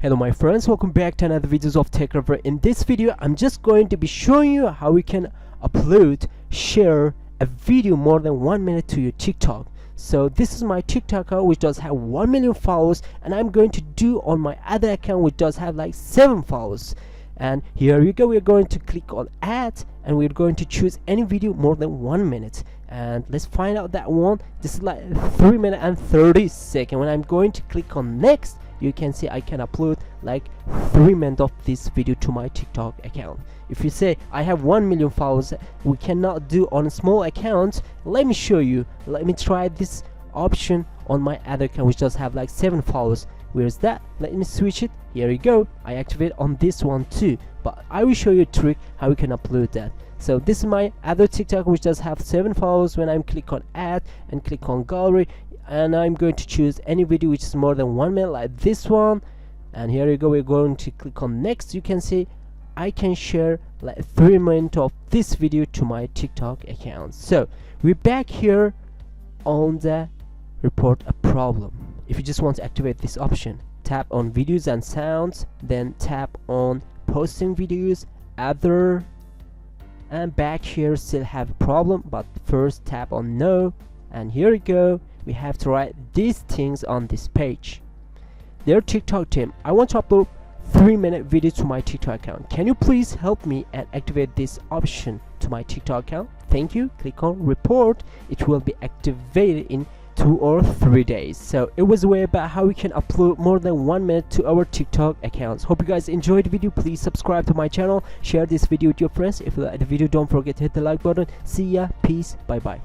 Hello my friends, welcome back to another videos of Tech Lover. In this video I'm just going to be showing you how we can share a video more than 1 minute to your TikTok. So this is my TikTok account which does have 1 million followers, and I'm going to do on my other account which does have like 7 followers. And here you go, we're going to click on add and we're going to choose any video more than 1 minute, and let's find out that one. This is like 3 minutes and 30 seconds. When I'm going to click on next, you can see I can upload like 3 minutes of this video to my TikTok account. If you say I have 1 million followers, we cannot do on a small account. Let me show you. Let me try this option on my other account which does have like 7 followers. Where's that? Let me switch it. Here you go. I activate on this one too, but I will show you a trick how we can upload that. So this is my other TikTok which does have 7 followers. When I'm click on add and click on gallery, and I'm going to choose any video which is more than 1 minute like this one, and here you go, we're going to click on next. You can see I can share like 3 minutes of this video to my TikTok account. So we're back here on the report a problem. If you just want to activate this option, tap on videos and sounds, then tap on posting videos, other, and back here still have a problem, but first tap on no, and here you go, we have to write these things on this page. Dear TikTok team, I want to upload 3-minute video to my TikTok account. Can you please help me and activate this option to my TikTok account? Thank you. Click on report. It will be activated in 2 or 3 days. So it was a way about how we can upload more than 1 minute to our TikTok accounts. Hope you guys enjoyed the video. Please subscribe to my channel, share this video with your friends. If you like the video, don't forget to hit the like button. See ya, peace, bye bye.